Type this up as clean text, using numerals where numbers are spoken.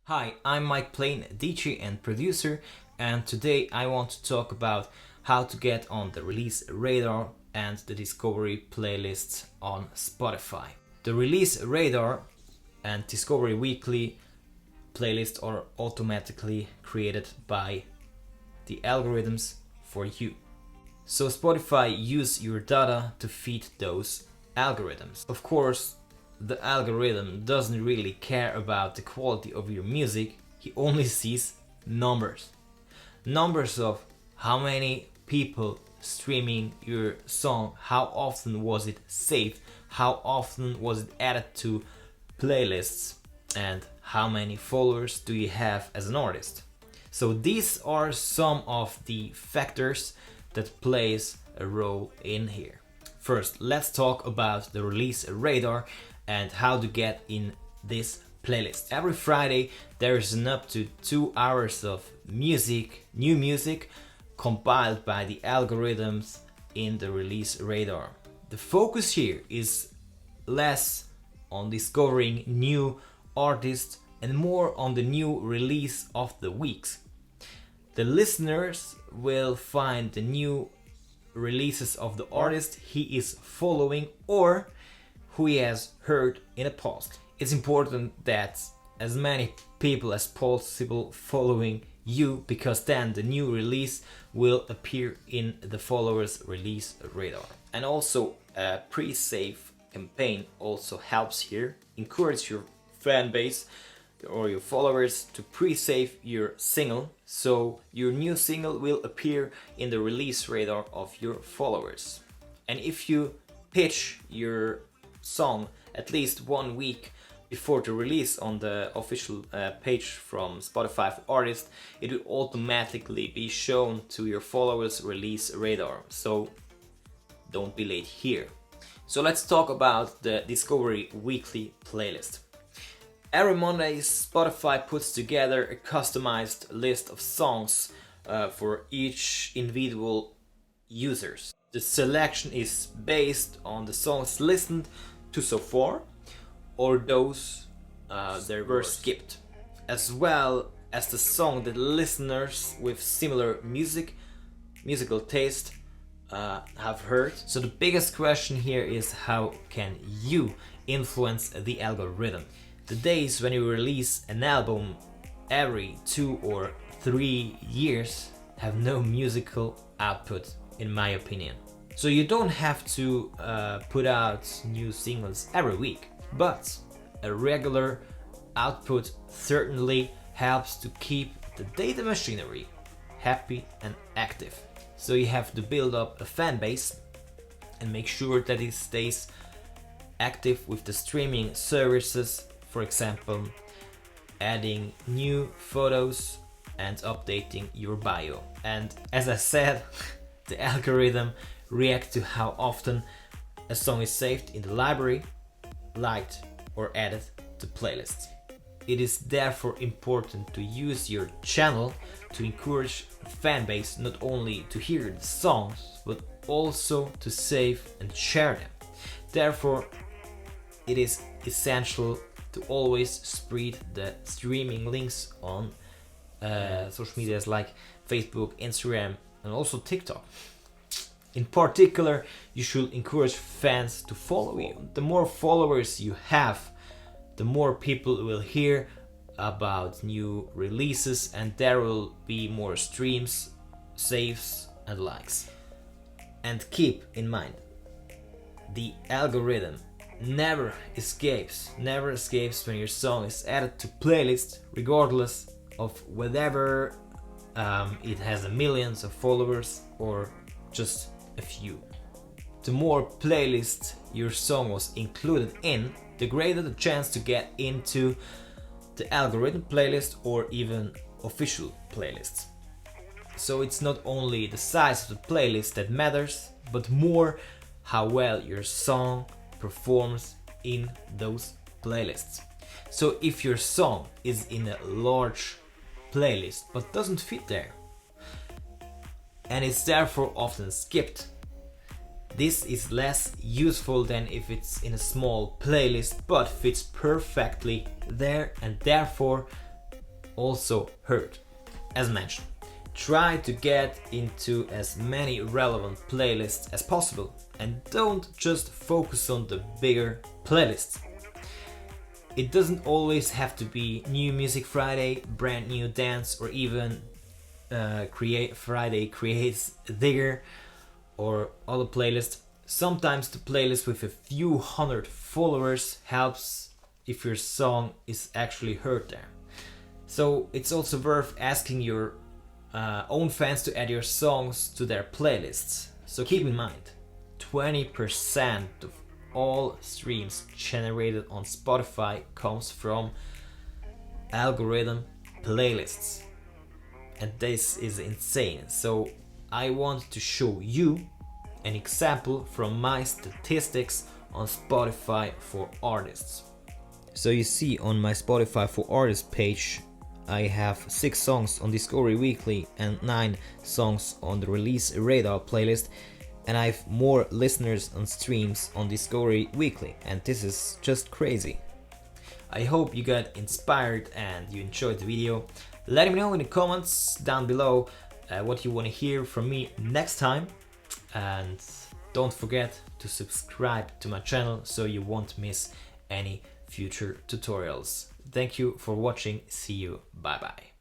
Hi, I'm Mike Plain, DJ and producer, and today I want to talk about how to get on the release radar and the discovery playlists on Spotify. The release radar and discovery weekly playlists are automatically created by the algorithms for you. So Spotify use your data to feed those algorithms. Of course, the algorithm doesn't really care about the quality of your music, he only sees numbers. Numbers of how many people streaming your song, how often was it saved, how often was it added to playlists, and how many followers do you have as an artist. So these are some of the factors that plays a role in here. First, let's talk about the release radar and how to get in this playlist. Every Friday there is an up to 2 hours of music, new music, compiled by the algorithms in the release radar. The focus here is less on discovering new artists and more on the new release of the weeks. The listeners will find the new releases of the artist he is following or who he has heard in the past. It's important that as many people as possible following you, because then the new release will appear in the followers release radar. And also a pre-save campaign also helps here. Encourage your fan base or your followers to pre-save your single, so your new single will appear in the release radar of your followers. And if you pitch your song at least 1 week before the release on the official page from Spotify for artists, it will automatically be shown to your followers release radar, so don't be late here. So let's talk about the Discovery Weekly playlist. Every Monday, Spotify puts together a customized list of songs for each individual users. The selection is based on the songs listened to so far or those that were skipped, as well as the song that listeners with similar musical taste have heard. So the biggest question here is, how can you influence the algorithm? The days when you release an album every 2 or 3 years have no musical output, in my opinion. So you don't have to put out new singles every week, but a regular output certainly helps to keep the data machinery happy and active. So you have to build up a fan base and make sure that it stays active with the streaming services. For example, adding new photos and updating your bio. And as I said, the algorithm reacts to how often a song is saved in the library, liked, or added to playlists. It is therefore important to use your channel to encourage the fan base not only to hear the songs, but also to save and share them. Therefore, it is essential to always spread the streaming links on social medias like Facebook, Instagram, and also TikTok. In particular, you should encourage fans to follow you. The more followers you have, the more people will hear about new releases, and there will be more streams, saves, and likes. And keep in mind, the algorithm never escapes when your song is added to playlists, regardless of whether it has millions of followers or just a few. The more playlists your song was included in, the greater the chance to get into the algorithm playlist or even official playlists. So it's not only the size of the playlist that matters, but more how well your song performs in those playlists. So if your song is in a large playlist but doesn't fit there, and it's therefore often skipped, this is less useful than if it's in a small playlist but fits perfectly there, and therefore also heard. As mentioned, try to get into as many relevant playlists as possible and don't just focus on the bigger playlists. It doesn't always have to be New Music Friday, Brand New Dance, or even Friday Creates Digger or other playlists. Sometimes the playlist with a few hundred followers helps if your song is actually heard there. So it's also worth asking your own fans to add your songs to their playlists. So keep in mind, 20% of all streams generated on Spotify comes from algorithm playlists. And this is insane. So I want to show you an example from my statistics on Spotify for Artists. So you see on my Spotify for Artists page, I have 6 songs on Discovery Weekly and 9 songs on the Release Radar playlist, and I have more listeners and streams on Discovery Weekly, and this is just crazy. I hope you got inspired and you enjoyed the video. Let me know in the comments down below what you want to hear from me next time, and don't forget to subscribe to my channel so you won't miss any future tutorials. Thank you for watching. See you. Bye bye.